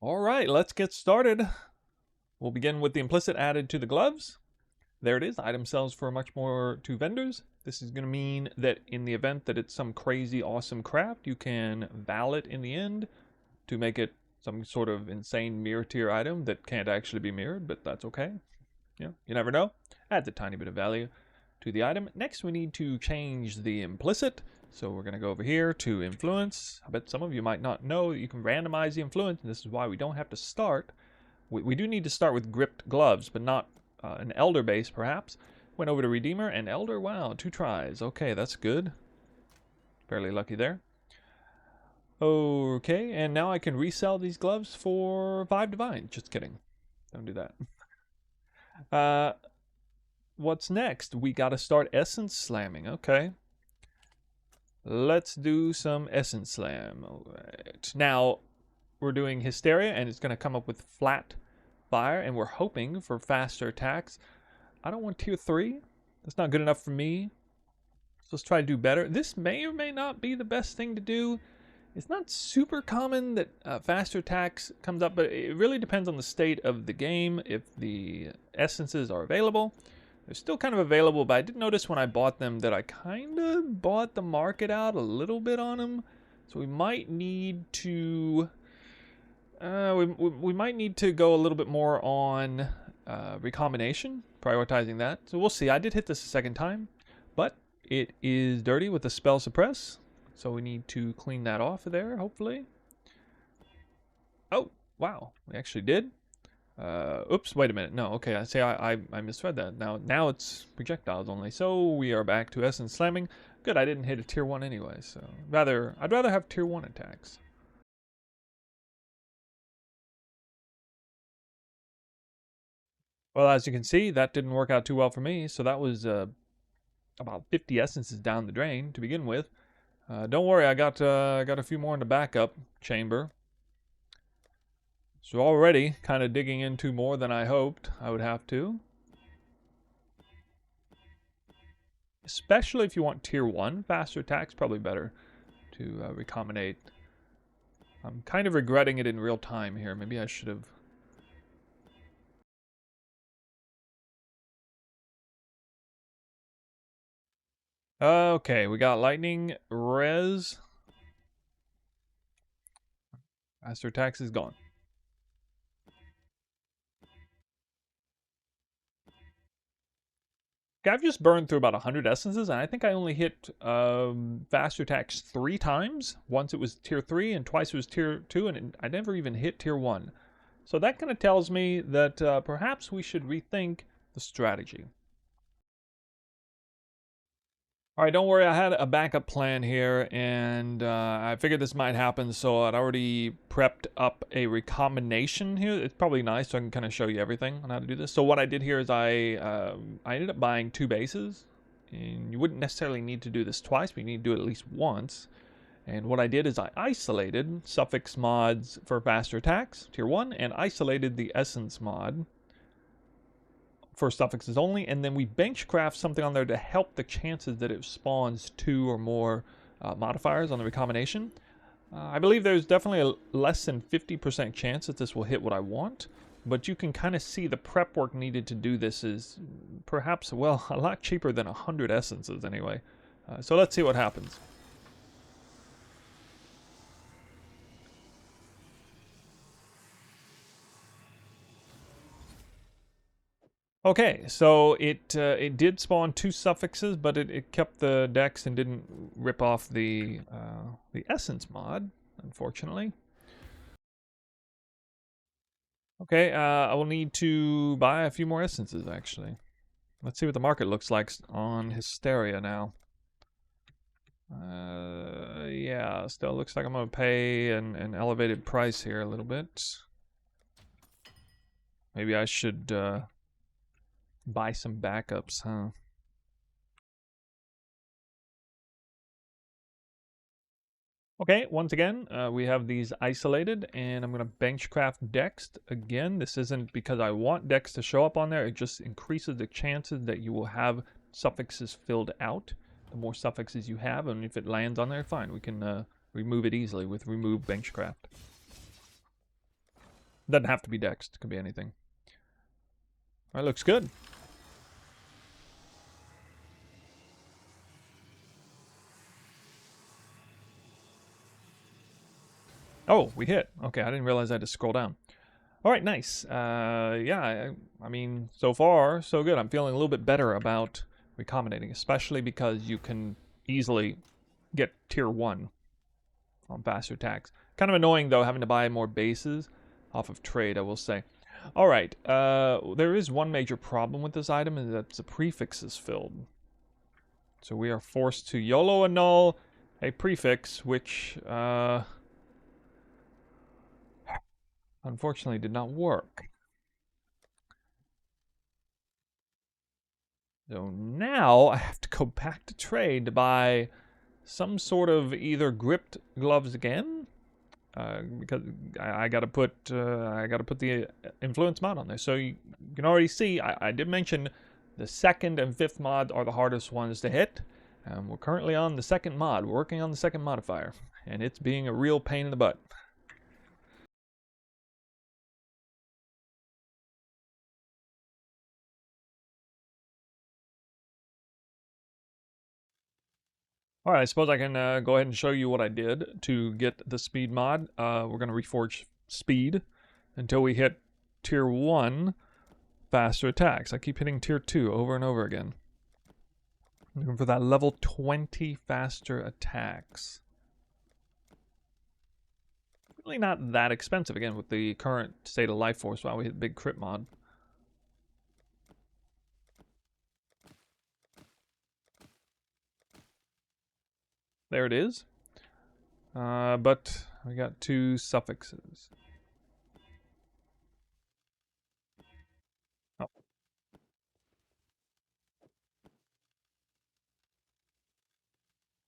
All right, let's get started. We'll begin with the implicit added to the gloves. There it is, item sells for much more to vendors. This is going to mean that in the event that it's some crazy awesome craft, you can val it in the end to make it some sort of insane mirror tier item that can't actually be mirrored, but that's okay. You never know. Adds a tiny bit of value to the item. Next, we need to change the implicit. So we're going to go over here to influence. I bet some of you might not know that you can randomize the influence, and this is why we don't have to start. We do need to start with gripped gloves, but not an elder base perhaps. Went over to Redeemer and Elder. Wow, 2 tries. Okay, that's good. Fairly lucky there. Okay, and now I can resell these gloves for 5 divine. Just kidding. Don't do that. What's next? We got to start essence slamming. Okay. Let's do some essence slam. All right. Now, we're doing Hysteria, and it's going to come up with flat fire, and we're hoping for faster attacks. I don't want tier 3. That's not good enough for me. So let's try to do better. This may or may not be the best thing to do. It's not super common that faster attacks comes up, but it really depends on the state of the game, if the essences are available. They're still kind of available, but I did notice when I bought them that I kind of bought the market out a little bit on them. So we might need to... we might need to go a little bit more on Recombination, prioritizing that. So we'll see. I did hit this a second time, but it is dirty with the spell suppress. So we need to clean that off of there, hopefully. Oh, wow. We actually did. Oops, wait a minute. No, okay, I misread that. Now it's projectiles only. So we are back to essence slamming. Good, I didn't hit a tier 1 anyway, so I'd rather have tier 1 attacks. Well, as you can see, that didn't work out too well for me, so that was about 50 essences down the drain to begin with. Don't worry, I got a few more in the backup chamber. So already kind of digging into more than I hoped I would have to. Especially if you want tier 1 faster attacks, probably better to recombinate. I'm kind of regretting it in real time here. Maybe I should have... Okay, we got lightning, res. Faster attacks is gone. Okay, I've just burned through about 100 essences, and I think I only hit faster attacks 3 times. Once it was tier 3, and twice it was tier 2, and I never even hit tier 1. So that kind of tells me that perhaps we should rethink the strategy. All right, don't worry, I had a backup plan here, and I figured this might happen, so I'd already prepped up a recombination here. It's probably nice, so I can kind of show you everything on how to do this. So what I did here is I ended up buying 2 bases, and you wouldn't necessarily need to do this twice, but you need to do it at least once. And what I did is I isolated suffix mods for faster attacks, tier 1, and isolated the essence mod for suffixes only, and then we benchcraft something on there to help the chances that it spawns 2 or more modifiers on the recombination. I believe there's definitely a less than 50% chance that this will hit what I want, but you can kind of see the prep work needed to do this is perhaps, well, a lot cheaper than 100 essences anyway. So let's see what happens. Okay, so it did spawn 2 suffixes, but it kept the dex and didn't rip off the essence mod, unfortunately. Okay, I will need to buy a few more essences, actually. Let's see what the market looks like on Hysteria now. Yeah, still looks like I'm going to pay an elevated price here a little bit. Maybe I should... buy some backups, huh? Okay, once again, we have these isolated, and I'm going to benchcraft Dex. Again, this isn't because I want Dex to show up on there, it just increases the chances that you will have suffixes filled out. The more suffixes you have, and if it lands on there, fine, we can remove it easily with remove benchcraft. Doesn't have to be Dex. It could be anything. All right, looks good. Oh, we hit. Okay, I didn't realize I had to scroll down. All right, nice. Yeah, I mean, so far, so good. I'm feeling a little bit better about recombinating, especially because you can easily get tier 1 on faster attacks. Kind of annoying, though, having to buy more bases off of trade, I will say. All right, there is one major problem with this item, and that's the prefix is filled. So we are forced to YOLO annul a prefix, which unfortunately did not work. So now I have to go back to trade to buy some sort of either gripped gloves again, because I got to put the influence mod on there. So you can already see I did mention the 2nd and 5th mod are the hardest ones to hit. We're currently on the 2nd mod. We're working on the 2nd modifier, and it's being a real pain in the butt. All right, I suppose I can go ahead and show you what I did to get the speed mod. We're going to reforge speed until we hit tier 1 faster attacks. I keep hitting tier 2 over and over again. Looking for that level 20 faster attacks. Really not that expensive, again, with the current state of life force while we hit big crit mod. There it is. But we got 2 suffixes. Oh.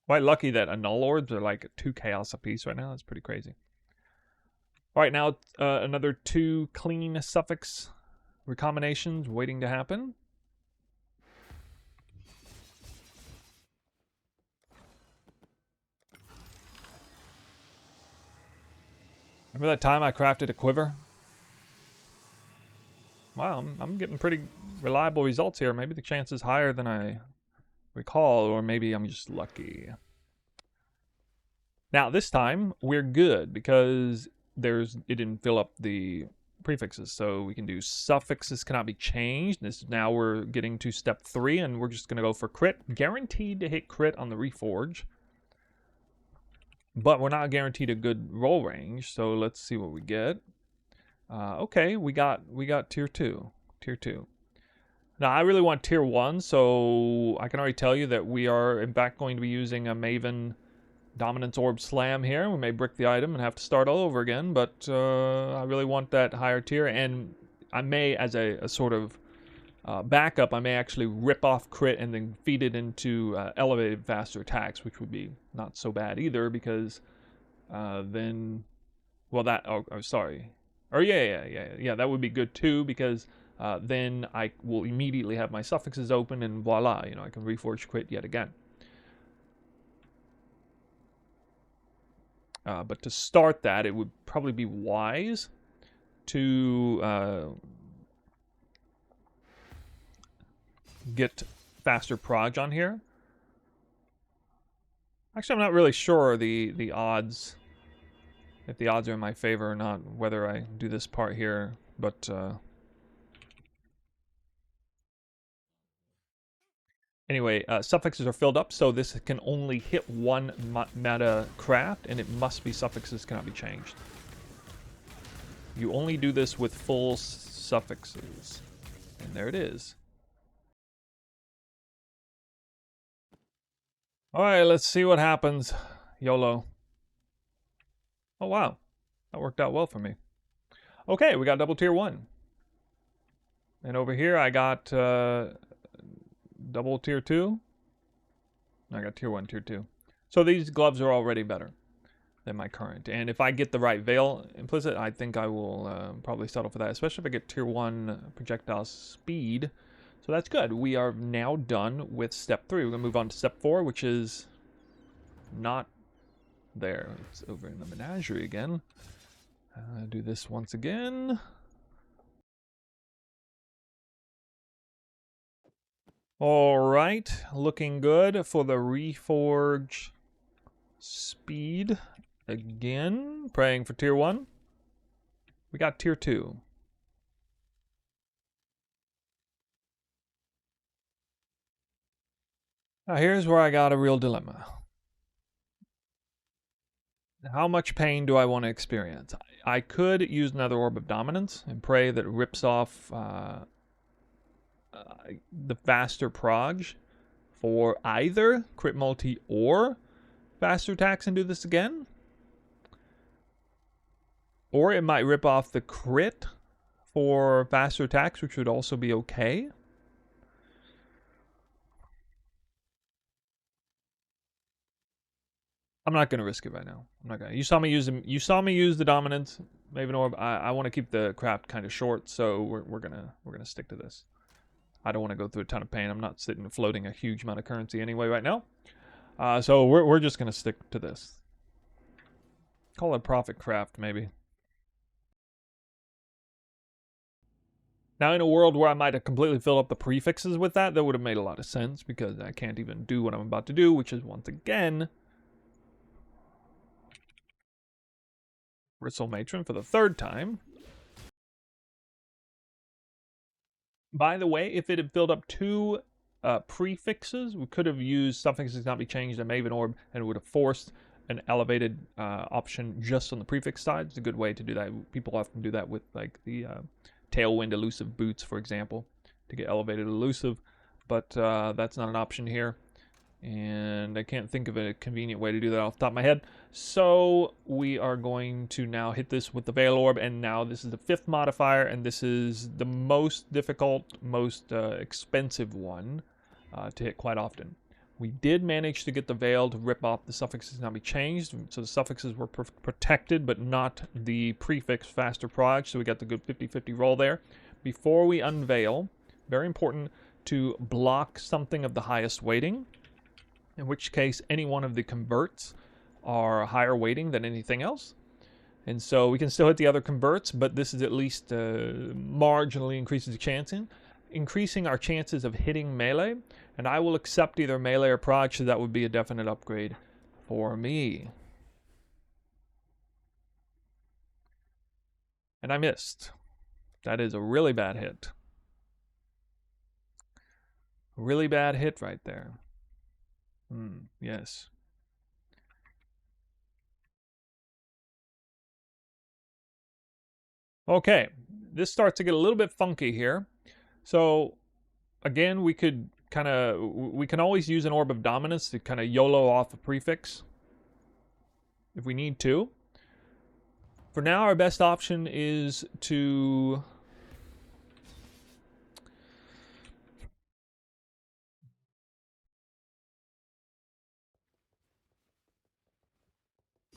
Quite lucky that annul orbs are like 2 chaos apiece right now. That's pretty crazy. All right, now another 2 clean suffix recombinations waiting to happen. Remember that time I crafted a quiver? Wow, I'm getting pretty reliable results here. Maybe the chance is higher than I recall, or maybe I'm just lucky. Now, this time, we're good, because it didn't fill up the prefixes, so we can do suffixes cannot be changed. Now we're getting to step 3, and we're just going to go for crit. Guaranteed to hit crit on the reforge. But we're not guaranteed a good roll range, so let's see what we get. Okay, we got tier 2. Tier 2. Now, I really want tier 1, so I can already tell you that we are, in fact, going to be using a Maven Dominance Orb Slam here. We may brick the item and have to start all over again, but I really want that higher tier, and I may, as a sort of backup, I may actually rip off crit and then feed it into elevated faster attacks, which would be not so bad either, because then, well, that, oh, sorry. Or yeah, that would be good too, because then I will immediately have my suffixes open, and voila, I can reforge crit yet again. But to start that, it would probably be wise to get faster proj on here. Actually, I'm not really sure the odds, if the odds are in my favor or not, whether I do this part here, but anyway, suffixes are filled up, so this can only hit 1 meta craft, and it must be suffixes cannot be changed. You only do this with full suffixes, and there it is. All right, let's see what happens. YOLO. Oh, wow. That worked out well for me. Okay, we got double tier 1. And over here, I got double tier 2. I got tier 1, tier 2. So these gloves are already better than my current. And if I get the right veil implicit, I think I will probably settle for that, especially if I get tier 1 projectile speed. So that's good. We are now done with step 3. We're going to move on to step 4, which is not there. It's over in the menagerie again. Do this once again. All right, looking good for the reforge speed again. Praying for tier 1. We got tier 2. Now here's where I got a real dilemma. How much pain do I want to experience? I could use another Orb of Dominance and pray that it rips off the faster proj for either crit multi or faster attacks and do this again. Or it might rip off the crit for faster attacks, which would also be okay. I'm not gonna risk it right now. I'm not gonna. You saw me use the dominance, Maven Orb. I want to keep the craft kind of short, so we're gonna stick to this. I don't want to go through a ton of pain. I'm not sitting floating a huge amount of currency anyway right now. So we're just gonna stick to this. Call it profit craft maybe. Now in a world where I might have completely filled up the prefixes with that would have made a lot of sense because I can't even do what I'm about to do, which is once again Bristle Matron for the 3rd time. By the way, if it had filled up 2 prefixes, we could have used suffixes not be changed in Maven Orb, and it would have forced an elevated option just on the prefix side. It's a good way to do that. People often do that with like the Tailwind Elusive Boots, for example, to get elevated elusive, but that's not an option here. And I can't think of a convenient way to do that off the top of my head. So we are going to now hit this with the Veil Orb, and now this is the 5th modifier, and this is the most difficult, most expensive one to hit quite often. We did manage to get the Veil to rip off the suffixes not be changed, so the suffixes were protected, but not the prefix faster proj, so we got the good 50-50 roll there. Before we unveil, very important to block something of the highest weighting, in which case any one of the converts are higher weighting than anything else. And so we can still hit the other converts, but this is at least marginally increases the increasing our chances of hitting melee. And I will accept either melee or proj, so that would be a definite upgrade for me. And I missed. That is a really bad hit. Really bad hit right there. Yes. Okay, this starts to get a little bit funky here. So again, we can always use an Orb of Dominance to kind of YOLO off a prefix if we need to. For now, our best option is to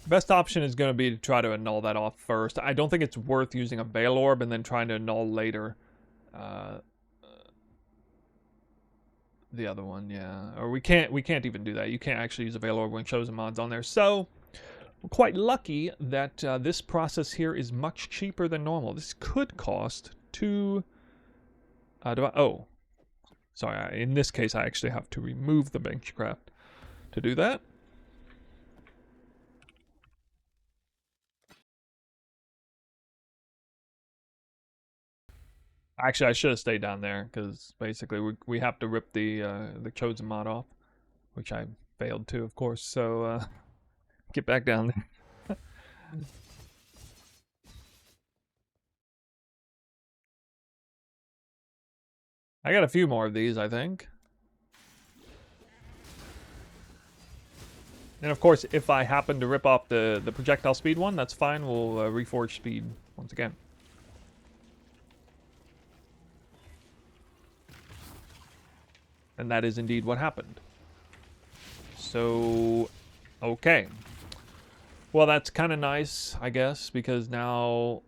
going to be to try to annul that off first. I don't think it's worth using a Veil Orb and then trying to annul later. The other one, yeah. Or we can't even do that. You can't actually use a Veil Orb when chosen mod's on there. So we're quite lucky that this process here is much cheaper than normal. This could cost 2... oh. Sorry, in this case I actually have to remove the Benchcraft to do that. Actually, I should have stayed down there, because basically we have to rip the chosen mod off, which I failed to, of course, so get back down there. I got a few more of these, I think. And of course, if I happen to rip off the projectile speed one, that's fine. We'll reforge speed once again. And that is indeed what happened. So, okay. Well, that's kind of nice, I guess, because now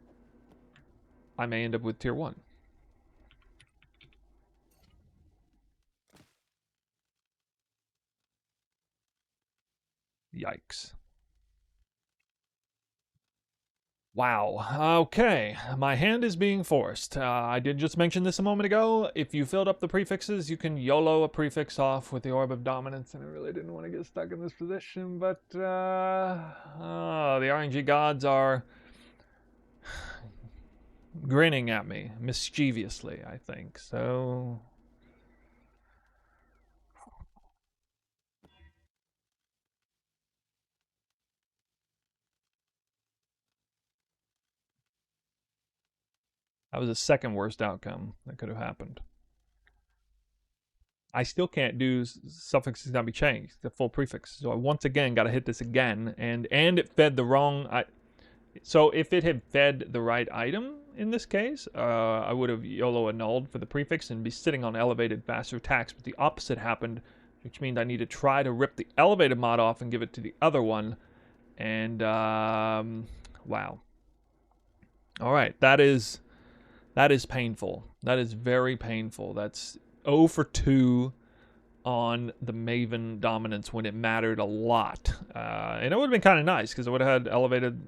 I may end up with tier 1. Yikes. Wow. Okay. My hand is being forced. I did just mention this a moment ago. If you filled up the prefixes, you can YOLO a prefix off with the Orb of Dominance, and I really didn't want to get stuck in this position, but the RNG gods are grinning at me mischievously, I think. So that was the second worst outcome that could have happened. I still can't do suffixes not be changed, the full prefix. So I once again got to hit this again, and it fed the wrong. So if it had fed the right item in this case, I would have YOLO annulled for the prefix and be sitting on elevated faster attacks. But the opposite happened, which means I need to try to rip the elevated mod off and give it to the other one. And wow. All right, that is painful. That is very painful. That's 0 for 2 on the Maven dominance when it mattered a lot. And it would have been kind of nice because it would have had elevated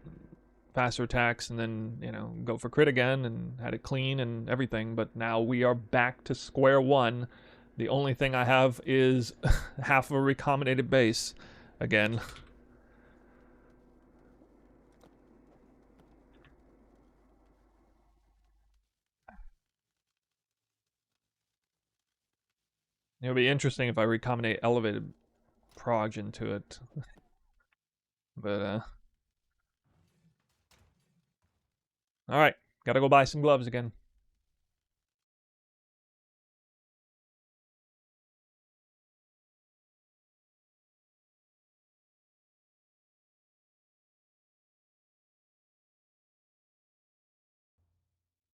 faster attacks and then, you know, go for crit again and had it clean and everything. But now we are back to square one. The only thing I have is half of a recombinated base again. It'll be interesting if I recombinate elevated prog into it. But, alright, gotta go buy some gloves again.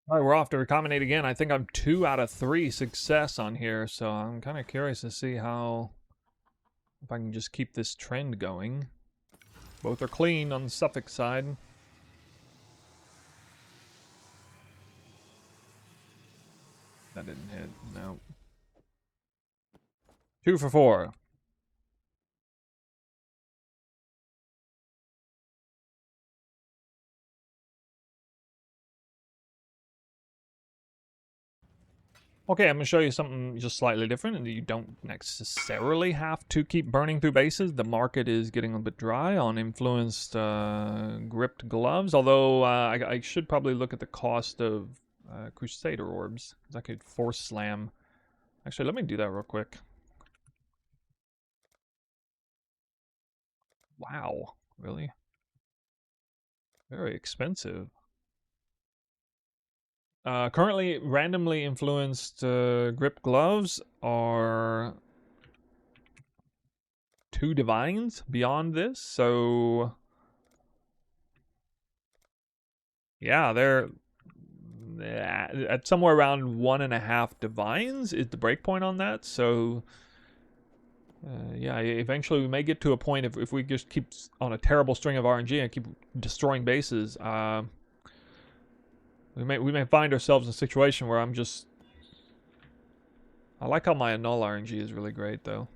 All right, we're off to recombinate again. I think I'm 2 out of 3 success on here, so I'm kind of curious to see how, if I can just keep this trend going. Both are clean on the suffix side. That didn't hit, no. 2 for 4. Okay, I'm going to show you something just slightly different, and you don't necessarily have to keep burning through bases. The market is getting a bit dry on influenced gripped gloves, although I should probably look at the cost of Crusader orbs, because I could force slam. Actually, let me do that real quick. Wow, really? Very expensive. Currently, randomly influenced grip gloves are 2 divines beyond this, so yeah, they're at somewhere around 1.5 divines is the breakpoint on that. So yeah, eventually we may get to a point if we just keep on a terrible string of RNG and keep destroying bases. We may find ourselves in a situation where I'm just... I like how my annul RNG is really great, though.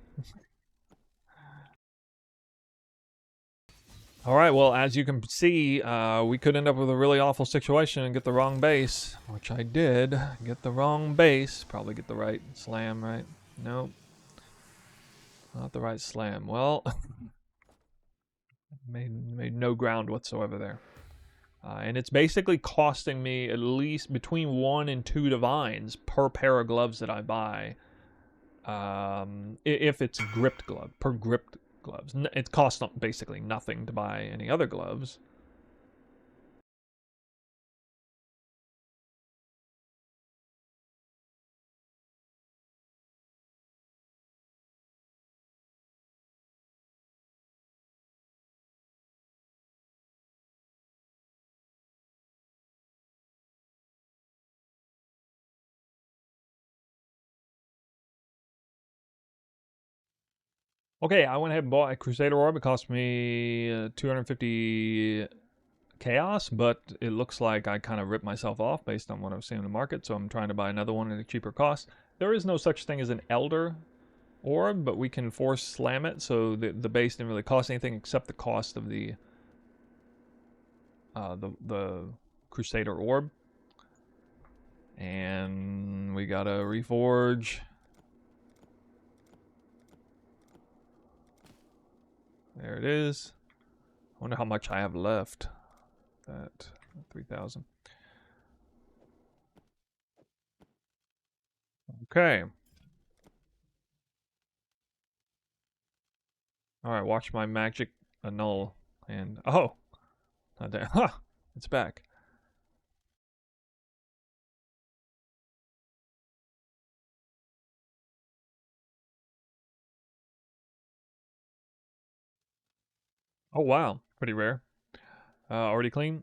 Alright, well, as you can see, we could end up with a really awful situation and get the wrong base, which I did. Get the wrong base. Probably get the right slam, right? Nope. Not the right slam. Well, made no ground whatsoever there. And it's basically costing me at least between 1 and 2 divines per pair of gloves that I buy. If it's gripped glove, per gripped gloves. It costs basically nothing to buy any other gloves. Okay, I went ahead and bought a Crusader Orb. It cost me 250 chaos, but it looks like I kind of ripped myself off based on what I've seen in the market, so I'm trying to buy another one at a cheaper cost. There is no such thing as an Elder Orb, but we can force slam it, so the base didn't really cost anything except the cost of the the Crusader Orb. And we gotta reforge. There it is. I wonder how much I have left. That 3,000. Okay. Alright, watch my magic annul. And, oh! Not there. Huh! It's back. Oh, wow. Pretty rare. Already clean.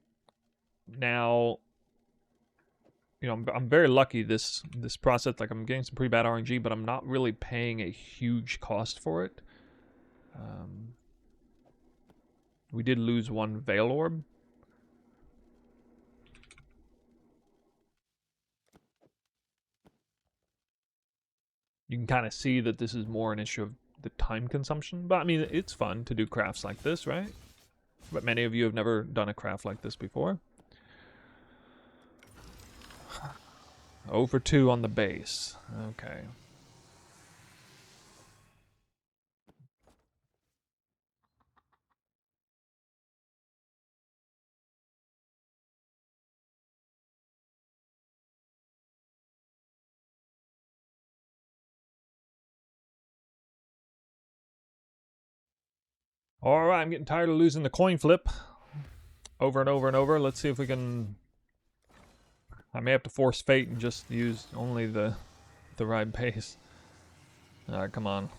Now, you know, I'm very lucky this process. Like, I'm getting some pretty bad RNG, but I'm not really paying a huge cost for it. We did lose one Veil Orb. You can kind of see that this is more an issue of the time consumption. But, I mean, it's fun to do crafts like this, right? But many of you have never done a craft like this before. 0 for 2 on the base. Okay. Alright, I'm getting tired of losing the coin flip. Over and over and over. Let's see if we can... I may have to force fate and just use only the right base. Alright, come on.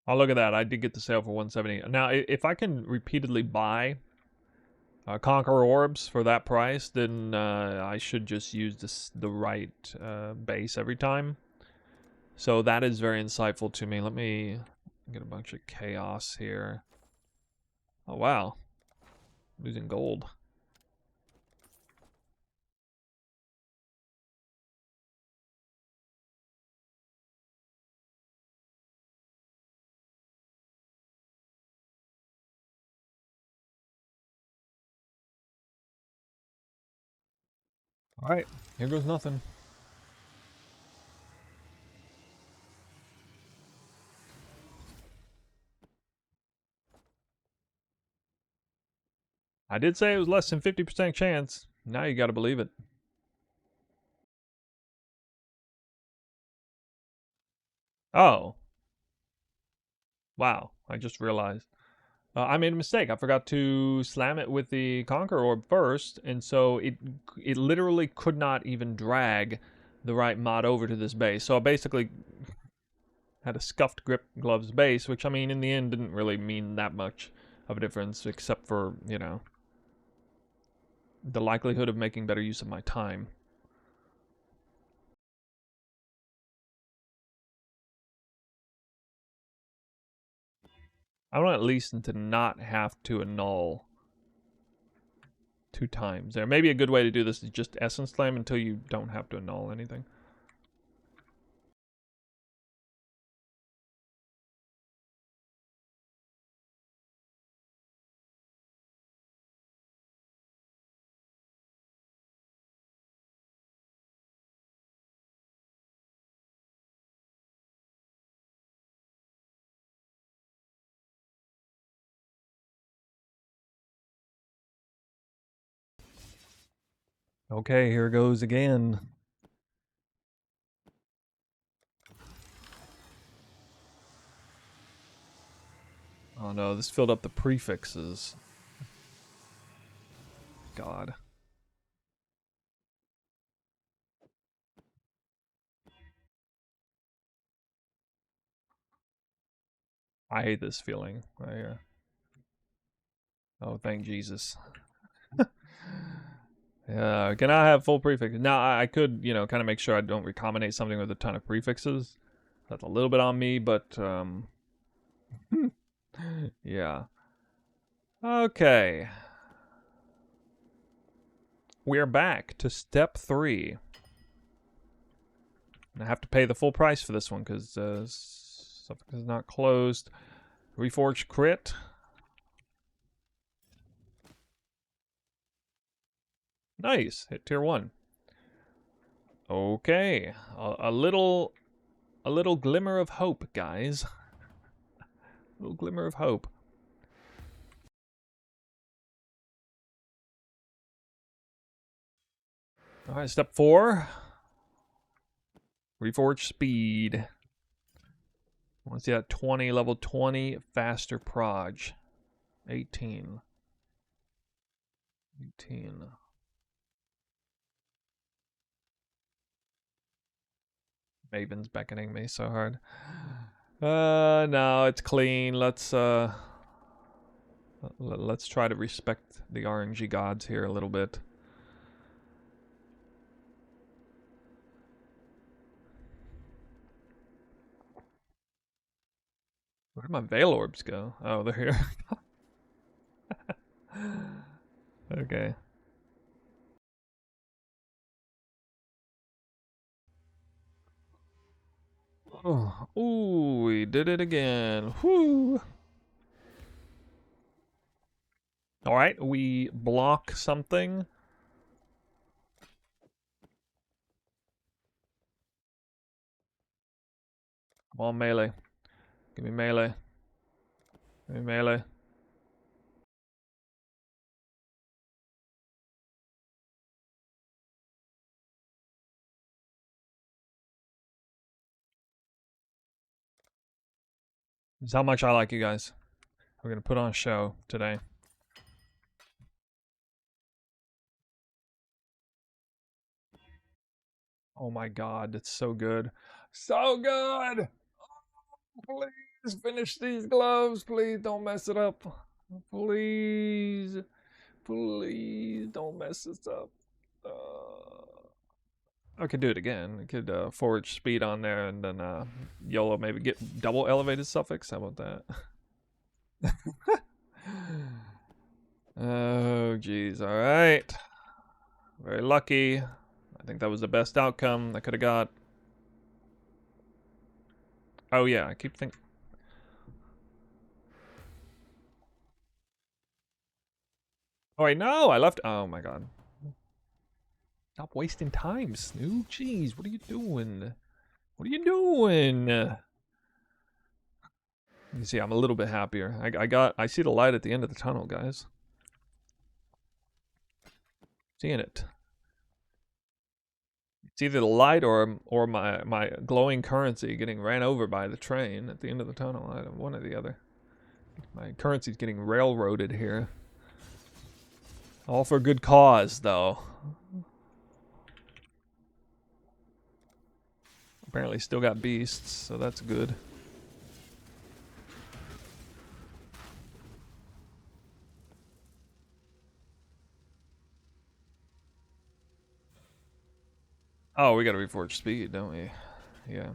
Oh, look at that. I did get the sale for 170. Now, if I can repeatedly buy Conqueror Orbs for that price, then I should just use the right base every time. So that is very insightful to me. Let me get a bunch of chaos here. Oh, wow. Losing gold. Alright, here goes nothing. I did say it was less than 50% chance. Now you gotta believe it. Oh. Wow, I just realized. I made a mistake. I forgot to slam it with the Conqueror Orb first, and so it literally could not even drag the right mod over to this base. So I basically had a scuffed grip gloves base, which, I mean, in the end didn't really mean that much of a difference, except for, you know, the likelihood of making better use of my time. I want at least to not have to annul 2 times there. Maybe a good way to do this is just Essence Slam until you don't have to annul anything. Okay, here goes again. Oh no, this filled up the prefixes. God. I hate this feeling right here. Oh, thank Jesus. Yeah, can I have full prefixes? Now, I could, you know, kind of make sure I don't recombinate something with a ton of prefixes. That's a little bit on me, but, yeah. Okay. We're back to step 3. I have to pay the full price for this one, because Suffix is not closed. Reforged crit. Nice. Hit tier 1. Okay. A little glimmer of hope, guys. A little glimmer of hope. Alright, step 4. Reforge speed. I want to see that 20, level 20, faster proj. 18. 18. Maven's beckoning me so hard. No, it's clean. Let's try to respect the RNG gods here a little bit. Where did my Veil Orbs go? Oh, they're here. Okay. Oh, ooh, we did it again. Whoo! Alright, we block something. Come on, melee. Give me melee. Give me melee. This is how much I like you guys. We're gonna put on a show today. Oh my god, it's so good. So good! Please finish these gloves. Please don't mess it up. Please. Please don't mess this up. I could do it again. I could forge speed on there and then YOLO maybe get double elevated suffix. How about that? Oh, jeez. All right. Very lucky. I think that was the best outcome I could have got. Oh, yeah. I keep thinking. Oh, wait. No. I left. Oh, my God. Stop wasting time, Snoop. Jeez. What are you doing? What are you doing? You see, I'm a little bit happier. I see the light at the end of the tunnel, guys. Seeing it. It's either the light or my glowing currency getting ran over by the train at the end of the tunnel. One or the other. My currency's getting railroaded here. All for good cause, though. Apparently still got beasts, so that's good. Oh, we gotta reforge speed, don't we? Yeah.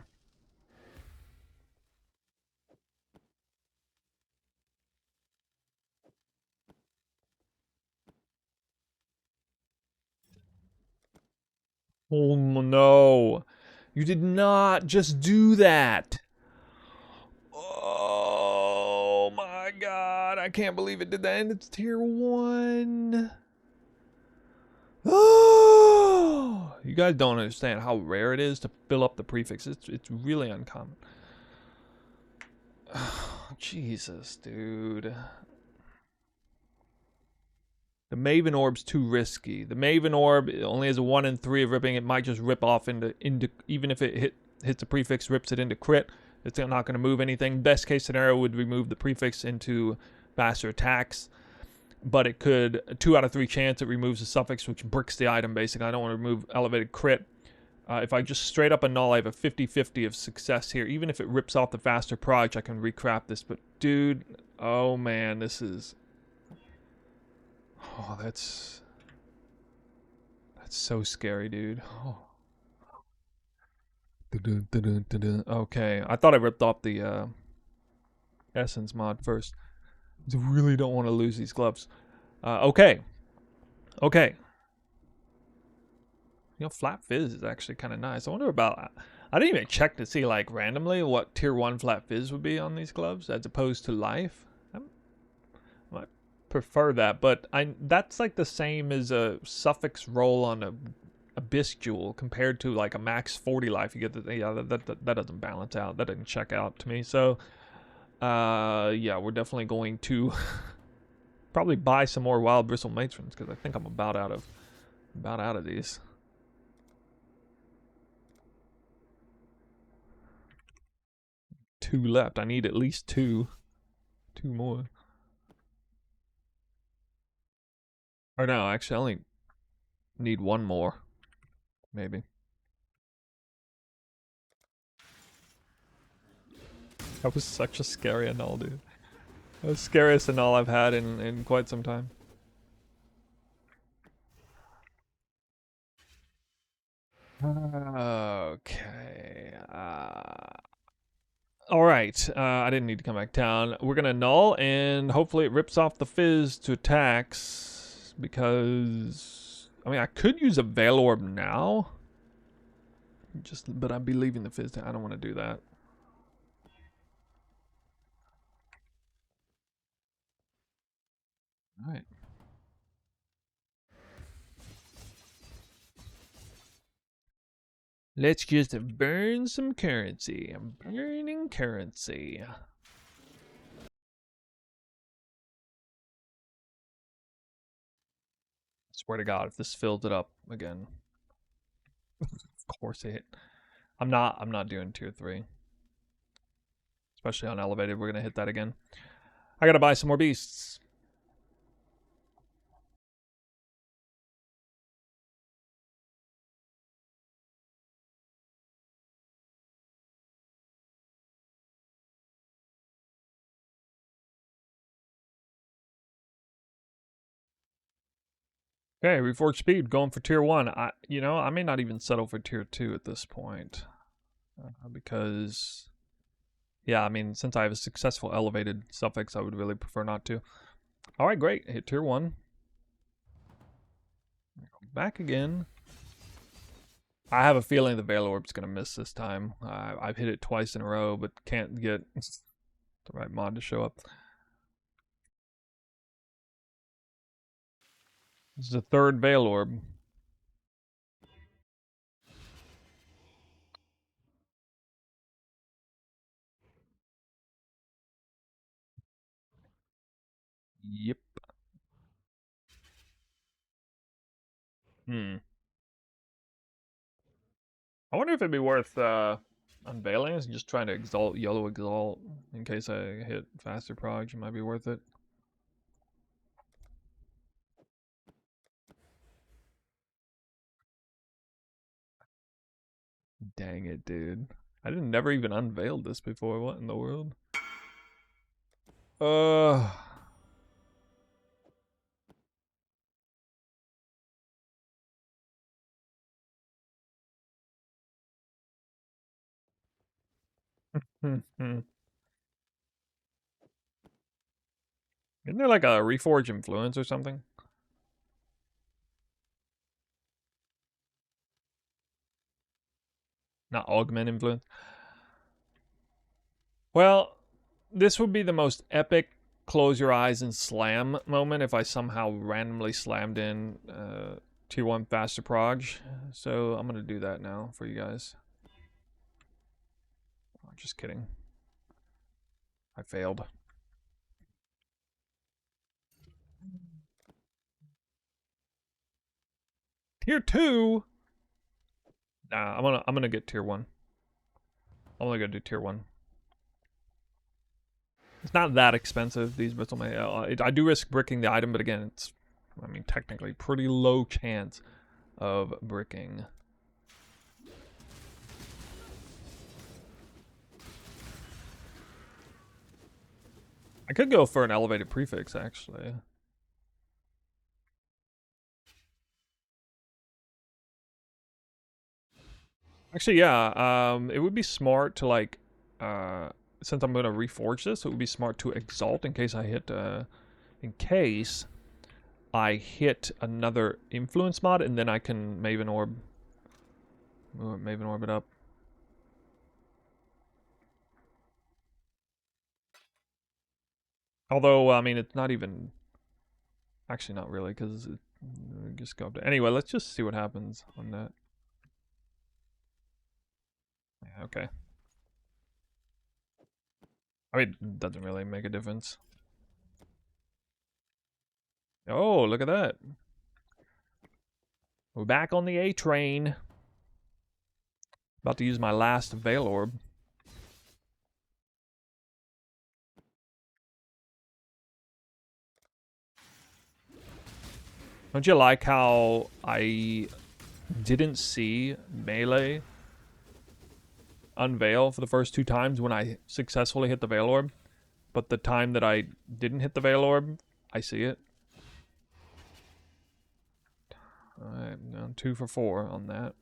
Oh no. You did not just do that. Oh my god. I can't believe it did that. And it's tier 1. Oh, you guys don't understand how rare it is to fill up the prefix. It's really uncommon. Oh, Jesus, dude. The Maven Orb's too risky. The Maven Orb only has a 1 in 3 of ripping. It might just rip off into even if it hits a prefix, rips it into crit. It's not going to move anything. Best case scenario would remove the prefix into faster attacks. But it could, 2 out of 3 chance it removes the suffix, which bricks the item, basically. I don't want to remove elevated crit. If I just straight up annul, I have a 50-50 of success here. Even if it rips off the faster proj, I can recraft this. But, dude, oh, man, this is... Oh, that's so scary, dude. Oh. Okay, I thought I ripped off the Essence mod first. I really don't want to lose these gloves. Okay. You know, Flat Fizz is actually kind of nice. I I didn't even check to see like randomly what tier 1 flat fizz would be on these gloves as opposed to life. I might prefer that, but that's like the same as a suffix roll on a bisque jewel compared to like a max 40 life. You get the, yeah, that doesn't balance out. That didn't check out to me. So yeah, we're definitely going to probably buy some more wild bristle matrons because I think I'm about out of these. Two left. I need at least two more. Or no, actually I only need one more. Maybe. That was such a scary annul, dude. That was the scariest annul I've had in quite some time. Okay. Alright, I didn't need to come back down. We're gonna null, and hopefully it rips off the fizz to attacks, because... I mean, I could use a Veil Orb now. But I'd be leaving the fizz down. I don't want to do that. Alright. Let's just burn some currency. I'm burning currency. I swear to God, if this fills it up again. Of course it. I'm not doing tier 3. Especially on elevated, we're gonna hit that again. I gotta buy some more beasts. Okay, reforged speed going for tier 1. I may not even settle for tier 2 at this point. Because yeah, I mean, since I have a successful elevated suffix, I would really prefer not to. Alright, great. Hit tier 1. Back again. I have a feeling the Veil Orb's going to miss this time. I've hit it twice in a row, but can't get the right mod to show up. This is the third Veil Orb. Yep. I wonder if it'd be worth unveiling and just trying to exalt yellow exalt in case I hit faster proj. It might be worth it. Dang it, dude. I didn't never even unveiled this before. What in the world? Isn't there like a reforge influence or something? Not augment influence. Well, this would be the most epic close your eyes and slam moment if I somehow randomly slammed in tier 1 faster proj. So I'm gonna do that now for you guys. Oh, just kidding. I failed. Tier 2? Nah, I'm gonna get tier 1. I'm only gonna do tier 1. It's not that expensive, these bits. I do risk bricking the item, but again, it's, I mean, technically pretty low chance of bricking. I could go for an elevated prefix, actually. Actually, yeah, it would be smart to, like, since I'm going to reforge this, it would be smart to exalt in case I hit, in case I hit another influence mod, and then I can Maven Orb it up. Although, I mean, it's not even... Actually, not really, because it just go up to... Anyway, let's just see what happens on that. Yeah, okay. I mean, it doesn't really make a difference. Oh, look at that. We're back on the A train. About to use my last Veil Orb. Don't you like how I didn't see melee unveil for the first 2 times when I successfully hit the Veil Orb? But the time that I didn't hit the Veil Orb, I see it. Alright, now 2 for 4 on that.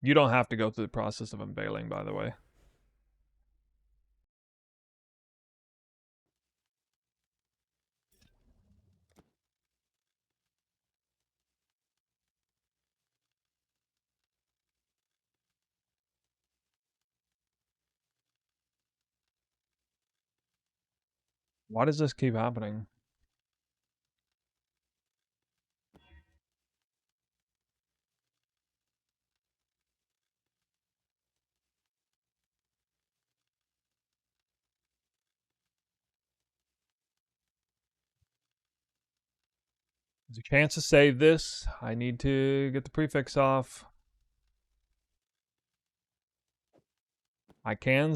You don't have to go through the process of unveiling, by the way. Why does this keep happening? There's a chance to save this. I need to get the prefix off. I can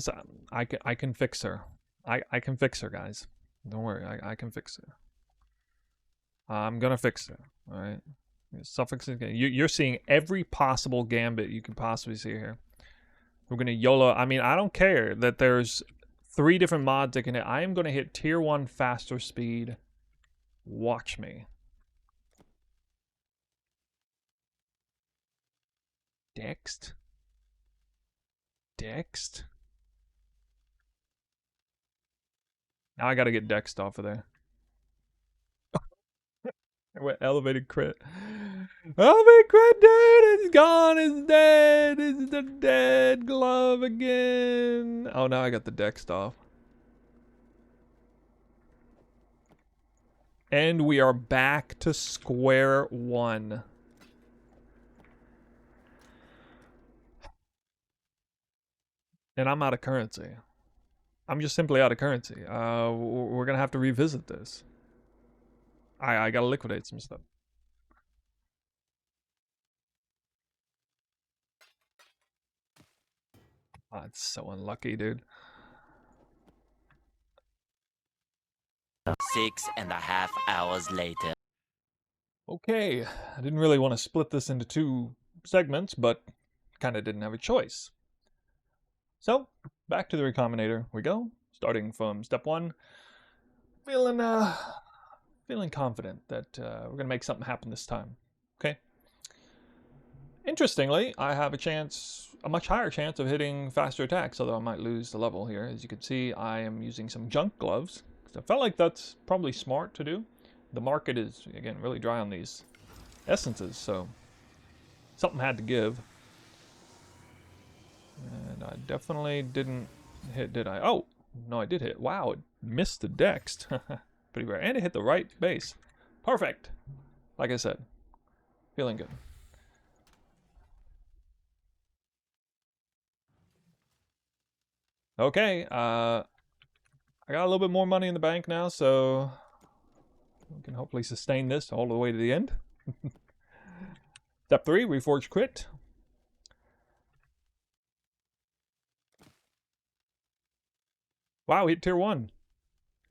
fix her. I can fix her, guys. Don't worry, I can fix her. I'm gonna fix her. All right. Suffixes. You're seeing every possible gambit you could possibly see here. We're gonna YOLO. I mean, I don't care that there's 3 different mods that can hit. I am gonna hit tier 1 faster speed. Watch me. Dext. Dext. Now I gotta get Dext off of there. I went elevated crit. Elevated crit, dude! It's gone, it's dead! It's the dead glove again! Oh, now I got the Dext off. And we are back to square one. And I'm out of currency. I'm just simply out of currency. We're gonna have to revisit this. I gotta liquidate some stuff. Oh, it's so unlucky, dude. 6.5 hours later. Okay, I didn't really want to split this into 2 segments, but kind of didn't have a choice. So, back to the Recombinator we go, starting from step 1. Feeling confident that we're gonna make something happen this time. Okay. Interestingly, I have a much higher chance of hitting faster attacks, although I might lose the level here. As you can see, I am using some junk gloves. I felt like that's probably smart to do. The market is, again, really dry on these essences, so something had to give. And I definitely didn't hit, did I? Oh, no, I did hit. Wow, it missed the dext. Pretty rare. And it hit the right base. Perfect. Like I said, feeling good. Okay, I got a little bit more money in the bank now, so we can hopefully sustain this all the way to the end. Step 3, Reforge Crit. Wow, hit tier 1.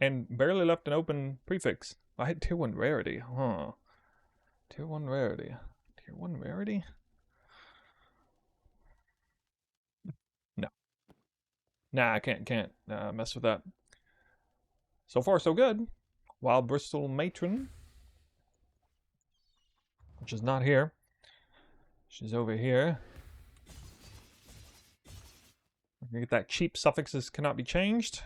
And barely left an open prefix. I hit tier 1 rarity. Huh. Tier 1 rarity. Tier 1 rarity? No. Nah, I can't mess with that. So far, so good. Wild Bristol Matron. Which is not here. She's over here. We're gonna get that cheap suffixes cannot be changed.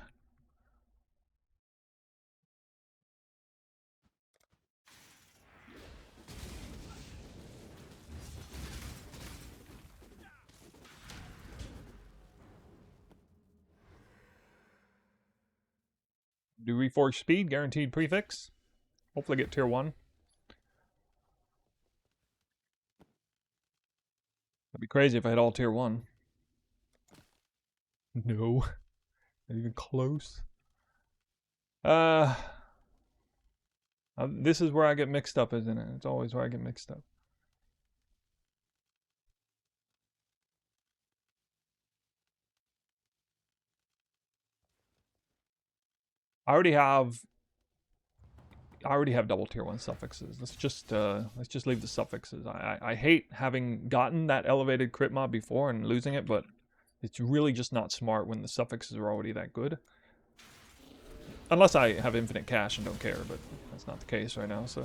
Do reforge speed, guaranteed prefix. Hopefully get tier 1. That'd be crazy if I had all tier 1. No. Not even close. This is where I get mixed up, isn't it? It's always where I get mixed up. I already have double tier 1 suffixes. Let's just leave the suffixes. I hate having gotten that elevated crit mod before and losing it, but it's really just not smart when the suffixes are already that good. Unless I have infinite cash and don't care, but that's not the case right now, so.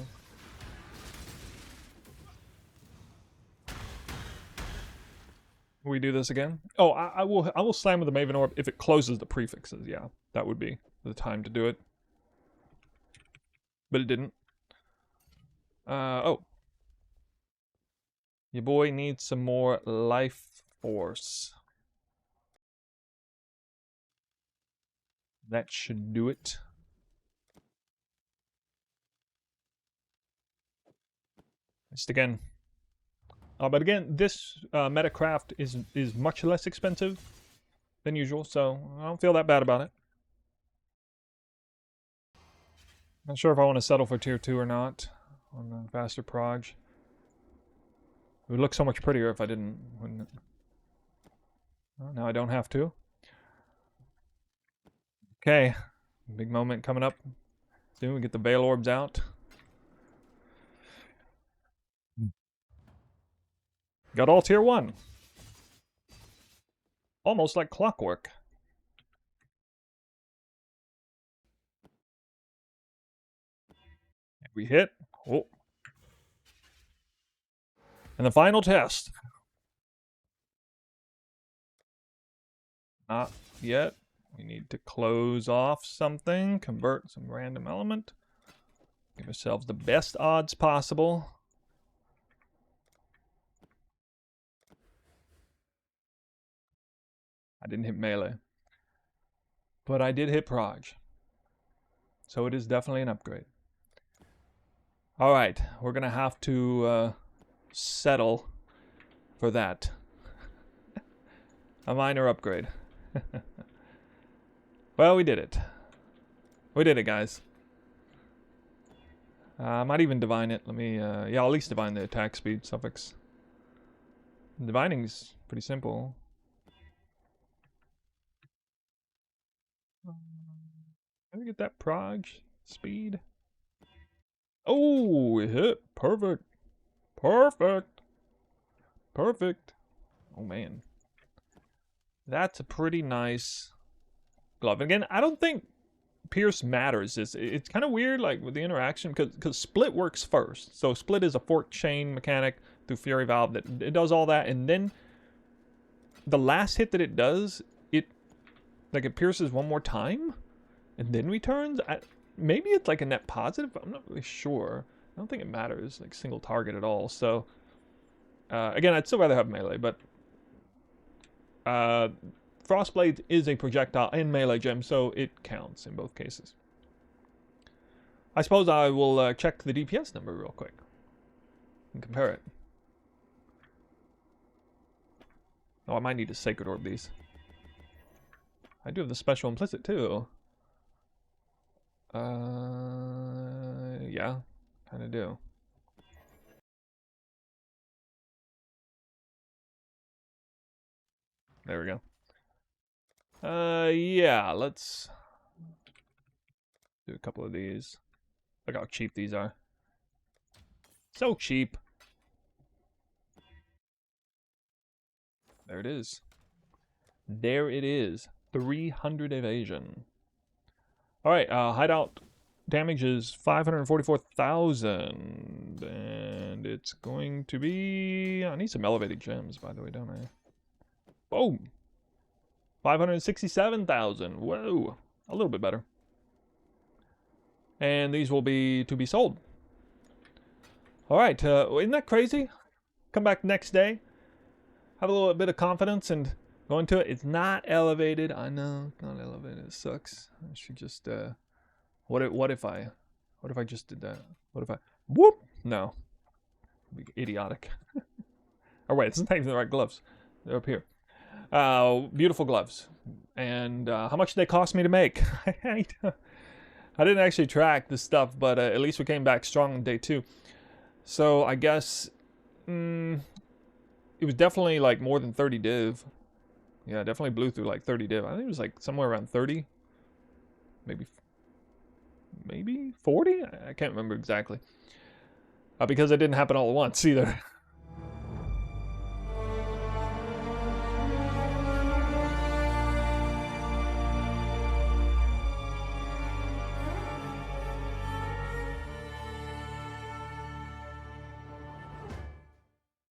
We do this again? Oh, I will slam with the Maven Orb if it closes the prefixes. Yeah, that would be the time to do it. But it didn't. Oh. Your boy needs some more life force. That should do it. Just again. But again, this Metacraft is much less expensive than usual, so I don't feel that bad about it. Not sure if I want to settle for tier 2 or not on the faster prog. It would look so much prettier if I didn't, wouldn't it? Well, now I don't have to. Okay, big moment coming up soon. We get the Veil Orbs out. Got all tier 1. Almost like clockwork. We hit. Oh. And the final test. Not yet. We need to close off something. Convert some random element. Give ourselves the best odds possible. I didn't hit melee. But I did hit prog. So it is definitely an upgrade. Alright, we're going to have to settle for that. A minor upgrade. Well, we did it. We did it, guys. I might even divine it. Let me, yeah, I'll at least divine the attack speed suffix. Divining's pretty simple. Let me get that prog speed. Oh, it hit. Perfect. Perfect. Perfect. Oh, man. That's a pretty nice glove. Again, I don't think Pierce matters. It's kind of weird, like, with the interaction, because Split works first. So Split is a fork chain mechanic through Fury Valve that it does all that, and then the last hit that it does, it pierces one more time, and then returns. Maybe it's like a net positive, but I'm not really sure. I don't think it matters, like single target at all. So, again, I'd still rather have melee, but Frostblade is a projectile and melee gem, so it counts in both cases. I suppose I will check the DPS number real quick and compare it. Oh, I might need to Sacred Orb these. I do have the special implicit too. Yeah, kind of do. There we go. Yeah, let's do a couple of these. Look how cheap these are. So cheap. There it is. There it is. 300 evasion. Alright, hideout damage is 544,000. And it's going to be... I need some elevated gems, by the way, don't I? Boom! 567,000. Whoa! A little bit better. And these will be to be sold. Alright, isn't that crazy? Come back next day. Have a little bit of confidence and go into it. It's not elevated. I know, it's not elevated. It sucks. I should just What if I just did that? What if I whoop? No, it'd be idiotic. Oh wait, this is not even the right gloves. They're up here. Beautiful gloves. And how much did they cost me to make? I didn't actually track this stuff, but at least we came back strong on day 2. So I guess it was definitely like more than 30 div. Yeah, definitely blew through like 30 div. I think it was like somewhere around 30. Maybe 40? I can't remember exactly. Because it didn't happen all at once either.